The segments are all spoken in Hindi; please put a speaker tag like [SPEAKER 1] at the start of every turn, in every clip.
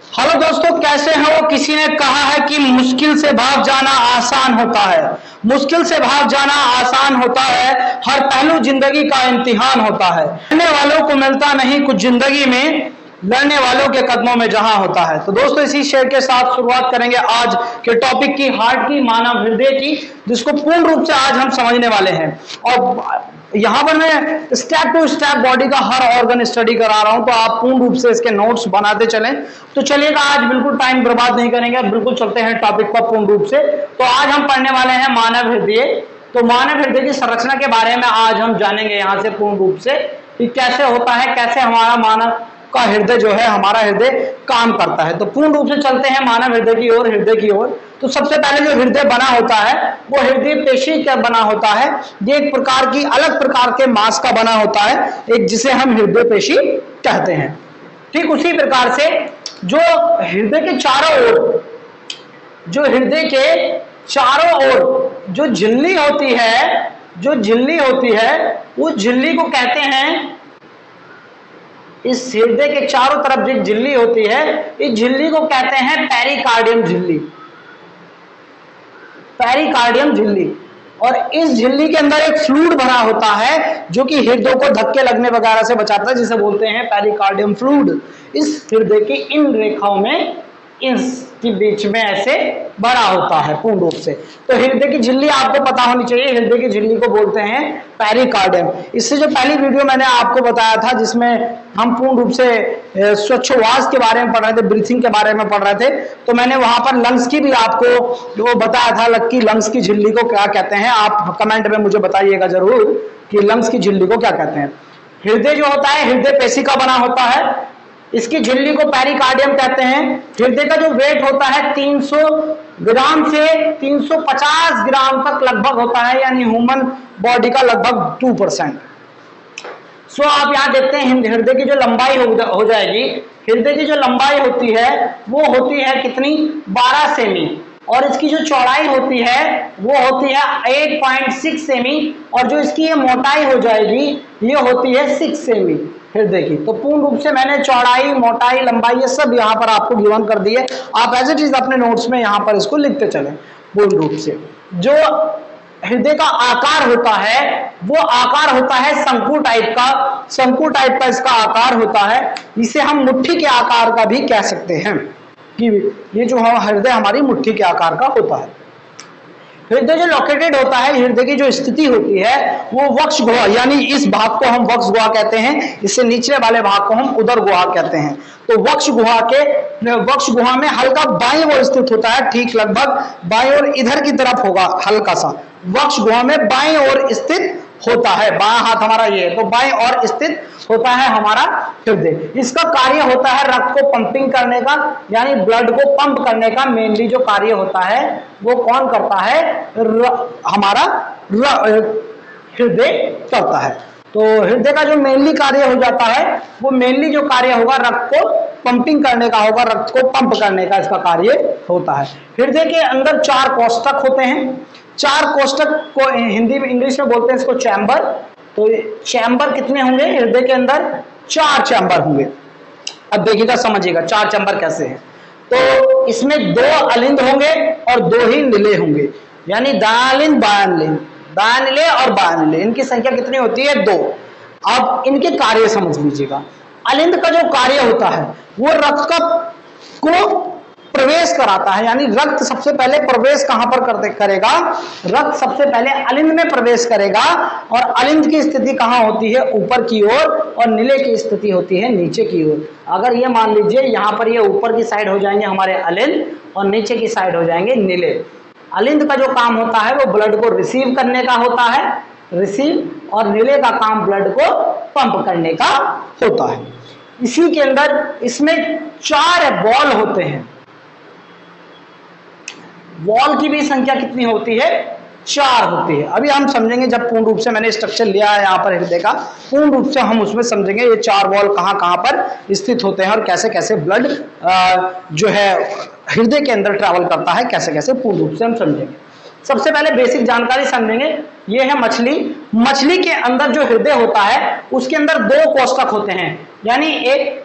[SPEAKER 1] हेलो दोस्तों, कैसे हैं वो? किसी ने कहा है कि मुश्किल से भाग जाना आसान होता है। मुश्किल से भाग जाना आसान होता है, हर पहलू जिंदगी का इम्तिहान होता है। लड़ने वालों को मिलता नहीं कुछ जिंदगी में, लड़ने वालों के कदमों में जहां होता है। तो दोस्तों, इसी शेर के साथ शुरुआत करेंगे आज के टॉपिक की, हार्ट की, मानव हृदय की, जिसको पूर्ण रूप से आज हम समझने वाले हैं। और यहाँ पर मैं स्टेप टू स्टेप बॉडी का हर ऑर्गन स्टडी करा रहा हूं, तो आप पूर्ण रूप से इसके नोट्स बनाते चलें। तो चलिएगा, आज बिल्कुल टाइम बर्बाद नहीं करेंगे, बिल्कुल चलते हैं टॉपिक पर पूर्ण रूप से। तो आज हम पढ़ने वाले हैं मानव हृदय। तो मानव हृदय की संरचना के बारे में आज हम जानेंगे यहाँ से पूर्ण रूप से कि कैसे होता है, कैसे हमारा मानव का हृदय जो है, हमारा हृदय काम करता है। तो पूर्ण रूप से चलते हैं मानव हृदय की ओर, हृदय की ओर। तो सबसे पहले जो हृदय बना होता है वो हृदय पेशी का बना होता है। ये एक प्रकार की अलग प्रकार के मांस का बना होता है, एक जिसे हम हृदय पेशी कहते हैं। ठीक उसी प्रकार से जो हृदय के चारों ओर, जो हृदय के चारों ओर जो झिल्ली होती है, जो झिल्ली होती है, उस झिल्ली को कहते हैं, इस हृदय के चारों तरफ जो झिल्ली होती है, इस झिल्ली को कहते हैं पेरिकार्डियम झिल्ली। पेरिकार्डियम झिल्ली। और इस झिल्ली के अंदर एक फ्लूइड भरा होता है जो कि हृदय को धक्के लगने वगैरह से बचाता है, जिसे बोलते हैं पेरिकार्डियम फ्लूइड। इस हृदय की इन रेखाओं में, इसके बीच में ऐसे बड़ा होता है पूर्ण रूप से। तो हृदय की झिल्ली आपको पता होनी चाहिए, हृदय की झिल्ली को बोलते हैं पेरिकार्डियम। इससे जो पहली वीडियो मैंने आपको बताया था, जिसमें हम पूर्ण रूप से श्वासोच्छ्वास के बारे में पढ़ रहे थे, ब्रीथिंग के बारे में पढ़ रहे थे, तो मैंने वहां पर लंग्स की भी आपको वो बताया था कि लंग्स की झिल्ली को क्या कहते हैं। आप कमेंट में मुझे बताइएगा जरूर कि लंग्स की झिल्ली को क्या कहते हैं। हृदय जो होता है, हृदय पेशी का बना होता है, इसकी झिल्ली को पेरिकार्डियम कहते हैं। हृदय का जो वेट होता है 300 ग्राम से 350 ग्राम तक लगभग होता है, यानी ह्यूमन बॉडी का लगभग 2%। सो आप यहाँ देखते हैं हृदय की जो लंबाई हो जाएगी, हृदय की जो लंबाई होती है वो होती है कितनी, 12 सेमी। और इसकी जो चौड़ाई होती है वो होती है 8.6 सेमी। और जो इसकी ये मोटाई हो जाएगी ये होती है 6 सेमी हृदय की। तो पूर्ण रूप से मैंने चौड़ाई, मोटाई, लंबाई ये सब यहाँ पर आपको गिवन कर दिए। आप एज इट इज अपने नोट्स में यहाँ पर इसको लिखते चलें पूर्ण रूप से। जो हृदय का आकार होता है वो आकार होता है शंकु टाइप का, शंकु टाइप का इसका आकार होता है। इसे हम मुट्ठी के आकार का भी कह सकते हैं कि ये जो हृदय हमारी मुट्ठी के आकार का होता है। हृदय जो लोकेटेड होता है, हृदय की जो स्थिति होती है वो वक्ष गुहा, यानी इस भाग को हम वक्ष गुहा कहते हैं, इससे निचले वाले भाग को हम उदर गुहा कहते हैं। तो वक्ष गुहा में हल्का बाईं ओर स्थित होता है, ठीक लगभग बाईं ओर इधर की तरफ होगा, हल्का सा वक्ष गुहा में बाईं ओर स्थित होता है। बायां हाथ हमारा ये है, तो बाईं ओर स्थित होता है हमारा हृदय। इसका कार्य होता है रक्त को पंपिंग करने का, यानी ब्लड को पंप करने का मेनली जो कार्य होता है वो कौन करता है, हमारा हृदय करता है। तो हृदय का जो मेनली कार्य हो जाता है वो मेनली जो कार्य होगा रक्त को पंपिंग करने का होगा, रक्त को पंप करने का इसका कार्य होता है। हृदय के अंदर 4 कोष्ठक होते हैं। 4 कोष्ठक को हिंदी में, इंग्लिश में बोलते हैं इसको चैम्बर। तो चैम्बर कितने होंगे हृदय के अंदर, 4 चैम्बर होंगे। अब देखिएगा, समझिएगा 4 चैम्बर कैसे हैं। तो इसमें 2 अलिंद होंगे और 2 ही निले होंगे, यानी दायालिंद बायालिंद, दायानिले और बायानिले, इनकी संख्या कितनी होती है, 2। अब इनके कार्य समझ लीजिएगा। अलिंद का जो कार्य होता है वो रक्त को प्रवेश कराता है, यानी रक्त सबसे पहले प्रवेश कहां पर करेगा, रक्त सबसे पहले अलिंद में प्रवेश करेगा। और अलिंद की स्थिति कहां होती है, ऊपर की ओर, और निले की स्थिति होती है नीचे की ओर। अगर ये मान लीजिए यहाँ पर ये ऊपर की साइड हो जाएंगे हमारे अलिंद और नीचे की साइड हो जाएंगे निले। अलिंद का जो काम होता है वो ब्लड को रिसीव करने का होता है, रिसीव, और निले का काम ब्लड को पंप करने का होता है। इसी के अंदर इसमें 4 बॉल होते हैं। वॉल की भी संख्या कितनी होती है, 4 होती है। अभी हम समझेंगे, जब पूर्ण रूप से मैंने स्ट्रक्चर लिया है यहाँ पर हृदय का, पूर्ण रूप से हम उसमें समझेंगे ये 4 वॉल कहाँ पर स्थित होते हैं और कैसे कैसे ब्लड जो है हृदय के अंदर ट्रैवल करता है, कैसे कैसे पूर्ण रूप से हम समझेंगे। सबसे पहले बेसिक जानकारी समझेंगे, ये है मछली। मछली के अंदर जो हृदय होता है उसके अंदर 2 कोष्ठक होते हैं, यानी एक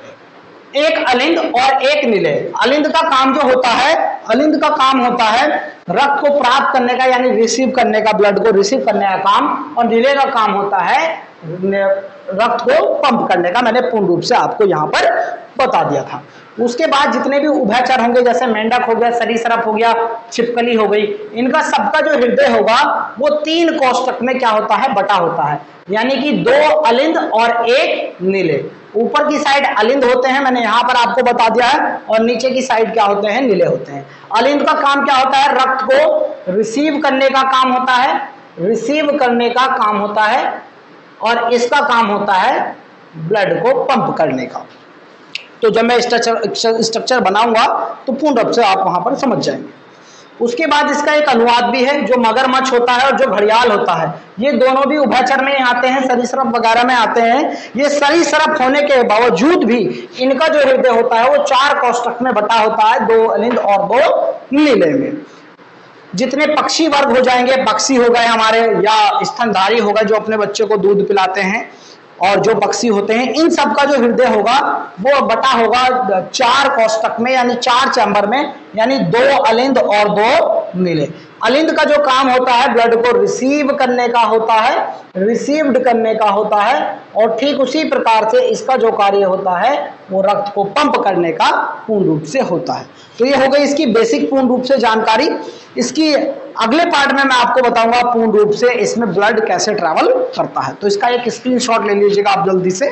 [SPEAKER 1] एक अलिंद और एक निलय। अलिंद का काम जो होता है, अलिंद का काम होता है रक्त को प्राप्त करने का, यानी रिसीव करने का, ब्लड को रिसीव करने का काम, और निलय का काम होता है रक्त को पंप करने का। मैंने पूर्ण रूप से आपको यहाँ पर बता दिया था। उसके बाद जितने भी उभयचर होंगे, जैसे मेंढक हो गया, सरीसृप हो गया, छिपकली हो गई, इनका सबका जो हृदय होगा वो 3 कोष्ठक में क्या होता है, बटा होता है, यानी कि 2 अलिंद और 1 निलय। ऊपर की साइड अलिंद होते हैं, मैंने यहां पर आपको बता दिया है, और नीचे की साइड क्या होते हैं, निलय होते हैं। अलिंद का काम क्या होता है, रक्त को रिसीव करने का काम होता है, रिसीव करने का काम होता है, और इसका काम होता है ब्लड को पंप करने का। तो जब मैं स्ट्रक्चर बनाऊंगा तो पूर्ण रूप से आप वहां पर समझ जाएंगे। उसके बाद इसका एक अनुवाद भी है, जो मगरमच्छ होता है और जो घड़ियाल होता है, ये दोनों भी उभयचर में आते हैं, सरीसृप वगैरह में आते हैं। ये सरीसृप होने के बावजूद भी इनका जो हृदय होता है वो 4 कोष्ठक में बटा होता है, 2 अलिंद और 2 निलय में। जितने पक्षी वर्ग हो जाएंगे, पक्षी हो गए हमारे, या स्तनधारी हो गए जो अपने बच्चे को दूध पिलाते हैं, और जो पक्षी होते हैं, इन सब का जो हृदय होगा वो बटा होगा 4 कोष्ठक में, यानी 4 चैम्बर में, यानी 2 अलिंद और 2 निलय। अलिंद का जो काम होता है ब्लड को रिसीव करने का होता है, रिसीव्ड करने का होता है, और ठीक उसी प्रकार से इसका जो कार्य होता है वो रक्त को पंप करने का पूर्ण रूप से होता है। तो ये हो गई इसकी बेसिक पूर्ण रूप से जानकारी। इसकी अगले पार्ट में मैं आपको बताऊंगा पूर्ण रूप से इसमें ब्लड कैसे ट्रैवल करता है। तो इसका एक स्क्रीनशॉट ले लीजिएगा आप जल्दी से।